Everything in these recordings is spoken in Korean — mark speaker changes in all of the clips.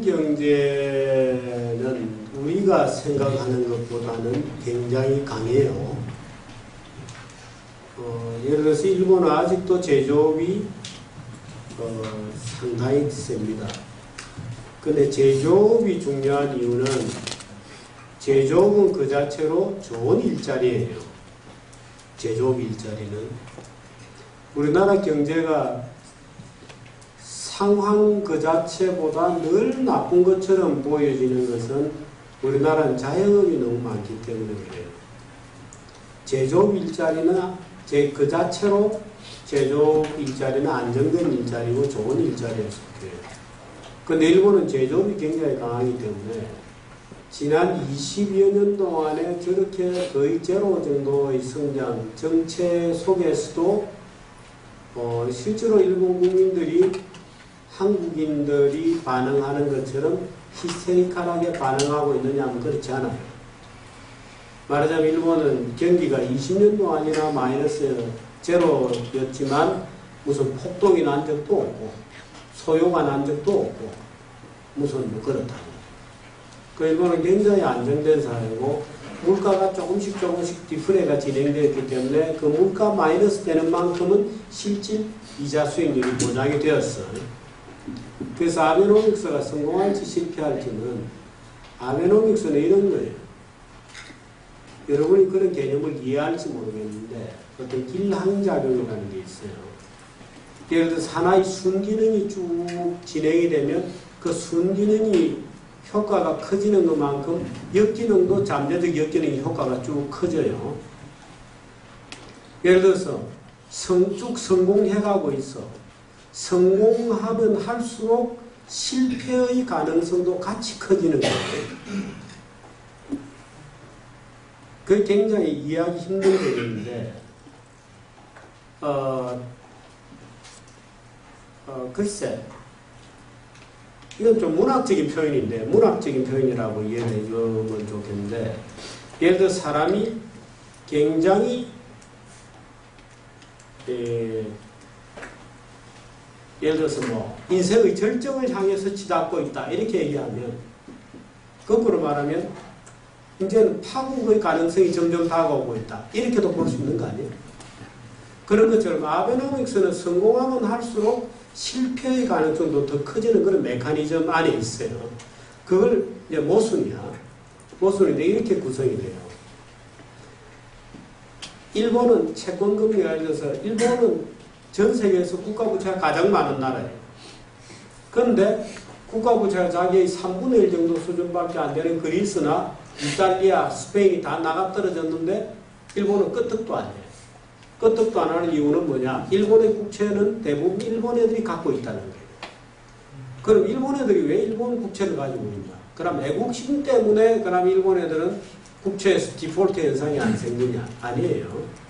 Speaker 1: 일본 경제는 우리가 생각하는 것보다는 굉장히 강해요. 예를 들어서 일본은 아직도 제조업이 상당히 셉니다. 근데 제조업이 중요한 이유는 제조업은 그 자체로 좋은 일자리예요. 제조업 일자리는. 우리나라 경제가 상황 그 자체보다 늘 나쁜 것처럼 보여지는 것은 우리나라는 자영업이 너무 많기 때문에 그래요. 제조업 일자리나 그 자체로 제조업 일자리는 안정된 일자리고 좋은 일자리에 속해요. 근데 일본은 제조업이 굉장히 강하기 때문에 지난 20여 년 동안에 저렇게 거의 제로 정도의 성장 정체 속에서도 실제로 일본 국민들이 한국인들이 반응하는 것처럼 히스테리컬하게 반응하고 있느냐 하면 그렇지 않아요. 말하자면 일본은 경기가 20년 동안이나 마이너스 제로였지만 무슨 폭동이 난 적도 없고 소요가 난 적도 없고 무슨 뭐 그렇다고. 그 일본은 굉장히 안정된 사회고 물가가 조금씩 디플레이가 진행되었기 때문에 그 물가 마이너스 되는 만큼은 실질 이자 수익률이 보장이 되었어요. 그래서 아베노믹스가 성공할지 실패할지는 아베노믹스는 이런 거예요. 여러분이 그런 개념을 이해할지 모르겠는데 어떤 일항작용이라는 게 있어요. 예를 들어서 하나의 순기능이 쭉 진행이 되면 그 순기능이 효과가 커지는 것만큼 역기능도 잠재적 역기능의 효과가 쭉 커져요. 예를 들어서 쭉 성공해가고 있어. 성공하면 할수록 실패의 가능성도 같이 커지는 거예요. 그게 굉장히 이해하기 힘든 개념인데 글쎄 이건 좀 문학적인 표현인데 문학적인 표현이라고 이해해 주면 좋겠는데 예를 들어 사람이 굉장히 예를 들어서 뭐 인생의 절정을 향해서 치닫고 있다 이렇게 얘기하면 거꾸로 말하면 이제는 파국의 가능성이 점점 다가오고 있다 이렇게도 볼 수 있는 거 아니에요? 그런 것처럼 아베노믹스는 성공하면 할수록 실패의 가능성도 더 커지는 그런 메커니즘 안에 있어요. 그걸 이제 모순이야. 모순인데 이렇게 구성이 돼요. 일본은 채권금리가 있어서 일본은 전 세계에서 국가부채가 가장 많은 나라예요. 그런데 국가부채가 자기의 3분의 1 정도 수준밖에 안 되는 그리스나 이탈리아, 스페인이 다 나가 떨어졌는데 일본은 끄떡도 안 해요. 끄떡도 안 하는 이유는 뭐냐? 일본의 국채는 대부분 일본 애들이 갖고 있다는 거예요. 그럼 일본 애들이 왜 일본 국채를 가지고 있냐? 그럼 애국심 때문에 그럼 일본 애들은 국채에서 디폴트 현상이 안 생기냐? 아니에요.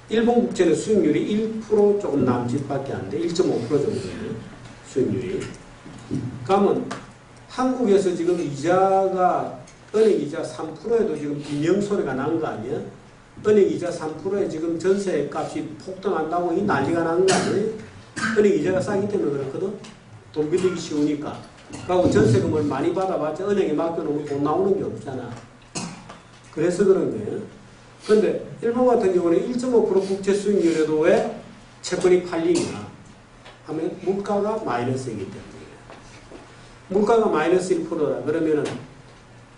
Speaker 1: 일본 국채는 수익률이 1% 조금 남짓밖에 안 돼. 1.5% 정도예요. 수익률이. 그러면 한국에서 지금 이자가 은행 이자 3%에도 지금 비명소리가 난 거 아니야? 은행 이자 3%에 지금 전세 값이 폭등한다고 이 난리가 나는 거 아니에요? 은행 이자가 싸기 때문에 그렇거든? 돈 빌리기 쉬우니까. 그리고 전세금을 많이 받아봤자 은행에 맡겨놓으면 돈 나오는 게 없잖아. 그래서 그런 거예요. 그런데 일본 같은 경우는 1.5% 국채 수익률에도 왜 채권이 팔리냐 하면 물가가 마이너스이기 때문이에요. 물가가 마이너스 1%라 그러면은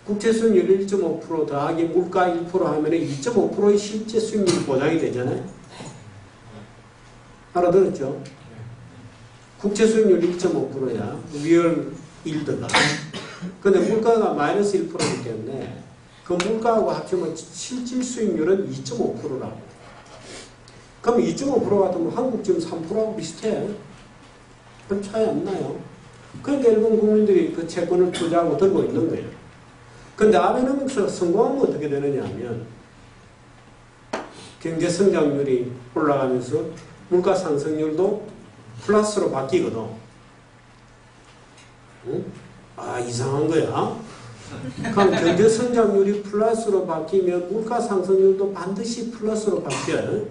Speaker 1: 국채 수익률 1.5% 더하기 물가 1% 하면 2.5%의 실제 수익률이 보장이 되잖아요. 알아들었죠? 국채 수익률 1.5%야. 리얼 일드가. 근데 물가가 마이너스 1%이기 때문에 그 물가하고 합치면 실질 수익률은 2.5%라고. 그럼 2.5% 같으면 한국 지금 3%하고 비슷해. 별 차이 안 나요. 그러니까 일본 국민들이 그 채권을 투자하고 들고 있는 거예요. 근데 아베노믹스가 성공하면 어떻게 되느냐 하면 경제 성장률이 올라가면서 물가 상승률도 플러스로 바뀌거든. 응? 아, 이상한 거야. 그럼 경제 성장률이 플러스로 바뀌면 물가 상승률도 반드시 플러스로 바뀌어요.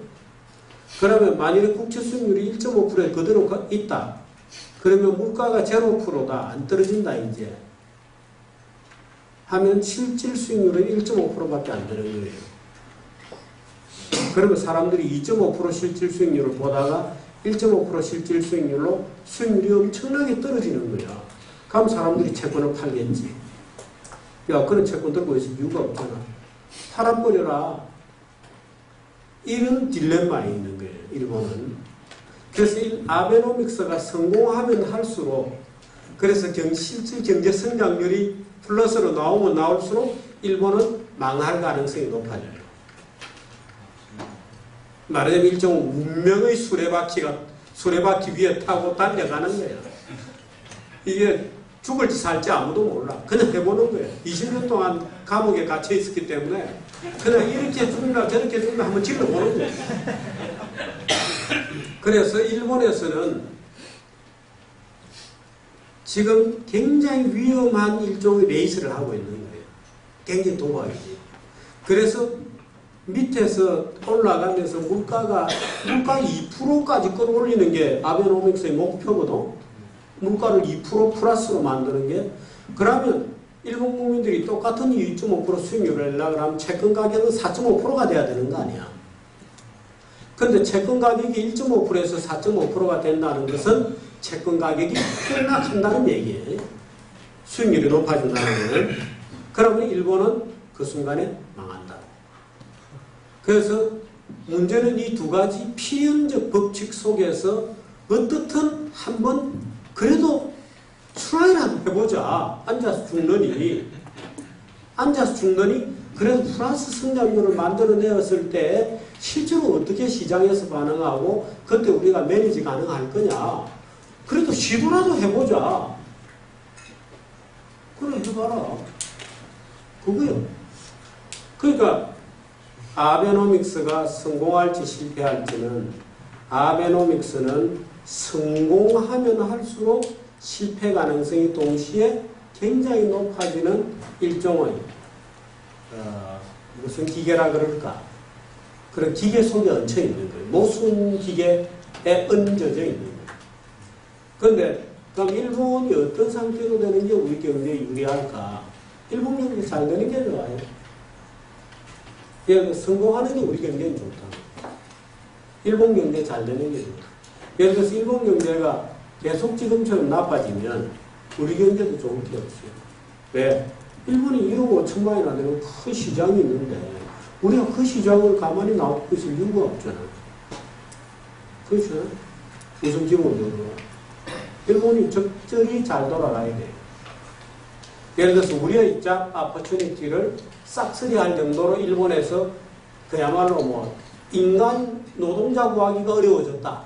Speaker 1: 그러면 만일에 국채 수익률이 1.5%에 그대로 있다. 그러면 물가가 0%다. 안 떨어진다 이제. 하면 실질 수익률은 1.5%밖에 안 되는 거예요. 그러면 사람들이 2.5% 실질 수익률을 보다가 1.5% 실질 수익률로 수익률이 엄청나게 떨어지는 거야. 그럼 사람들이 채권을 팔겠지. 야, 그런 채권 들고 있을 이유가 없잖아. 팔아버려라. 이런 딜레마에 있는 거예요, 일본은. 그래서 아베노믹스가 성공하면 할수록, 그래서 실질 경제 성장률이 플러스로 나오면 나올수록 일본은 망할 가능성이 높아져요. 말하자면 일종 운명의 수레바퀴 위에 타고 달려가는 거예요. 이게 죽을지 살지 아무도 몰라. 그냥 해보는 거예요. 20년 동안 감옥에 갇혀 있었기 때문에 그냥 이렇게 죽나 저렇게 죽나 한번 질러보는 거예요. 그래서 일본에서는 지금 굉장히 위험한 일종의 레이스를 하고 있는 거예요. 굉장히 도박이지. 그래서 밑에서 올라가면서 물가 2%까지 끌어올리는 게 아베노믹스의 목표거든. 물가를 2% 플러스로 만드는 게. 그러면 일본 국민들이 똑같은 2.5% 수익률을 내려고 하면 채권 가격은 4.5%가 돼야 되는 거 아니야. 근데 채권 가격이 1.5%에서 4.5%가 된다는 것은 채권 가격이 폭락한다는 얘기예요. 수익률이 높아진다는 거는. 그러면 일본은 그 순간에 망한다. 그래서 문제는 이 두 가지 필연적 법칙 속에서 어떻든 한번 그래도 트라이라도 해보자. 앉아서 죽느니 그래도 플러스 성장률을 만들어내었을 때 실제로 어떻게 시장에서 반응하고 그때 우리가 매니지 가능할 거냐. 그래도 시도라도 해보자. 그래 해봐라. 그거요. 그러니까 아베노믹스가 성공할지 실패할지는 아베노믹스는 성공하면 할수록 실패 가능성이 동시에 굉장히 높아지는 일종의 무슨 기계라 그럴까? 그런 기계 속에 얹혀 있는 거예요. 모순 기계에 얹어져 있는 거예요. 그런데 그럼 일본이 어떤 상태로 되는 게 우리 경제에 유리할까? 일본 경제 잘 되는 게 좋아요. 예를 들어 성공하는 게 우리 경제는 좋다. 일본 경제 잘 되는 게 좋다. 예를 들어서 일본 경제가 계속 지금처럼 나빠지면 우리 경제도 좋을 게 없어요. 왜? 일본이 1억 5천만이나 되는 큰 시장이 있는데 우리가 그 시장을 가만히 놔두고 있을 이유가 없잖아. 그렇죠? 무슨 기본으로. 일본이 적절히 잘 돌아가야 돼요. 예를 들어서 우리의 입장 아퍼추니티를 싹쓸이할 정도로 일본에서 그야말로 뭐 인간 노동자 구하기가 어려워졌다.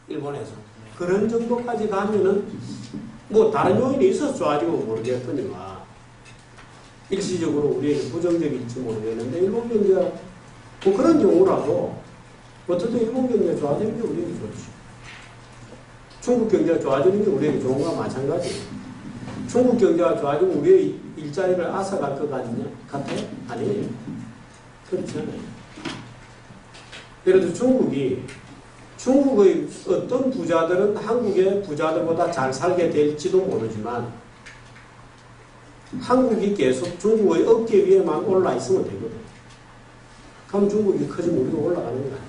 Speaker 1: 일본에서. 그런 정도까지 가면은 뭐 다른 요인이 있어서 좋아지고 모르겠거니와 일시적으로 우리에게 부정적일지 모르겠는데 일본 경제가 뭐 그런 경우라도 어쨌든 일본 경제가 좋아지는 게 우리에게 좋지. 중국 경제가 좋아지는 게 우리에게 좋은 거와 마찬가지예요. 중국 경제가 좋아지면 우리의 일자리를 앗아갈 것 같아요? 아니에요. 그렇지 않아요. 예를 들어 중국의 어떤 부자들은 한국의 부자들보다 잘 살게 될지도 모르지만 한국이 계속 중국의 어깨 위에만 올라 있으면 되거든. 그럼 중국이 커지면 우리도 올라가는 거야.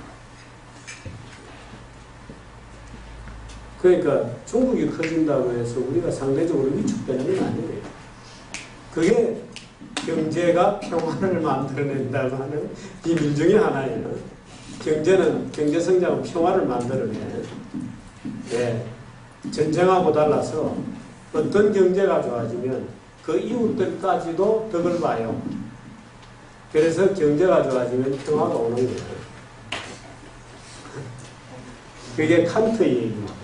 Speaker 1: 그러니까 중국이 커진다고 해서 우리가 상대적으로 위축되는 건 아니에요. 그게 경제가 평화를 만들어낸다고 하는 비밀 중에 하나예요. 경제 성장은 평화를 만들어내. 네. 전쟁하고 달라서 어떤 경제가 좋아지면 그 이웃들까지도 덕을 봐요. 그래서 경제가 좋아지면 평화가 오는 거예요. 그게 칸트의 얘기입니다.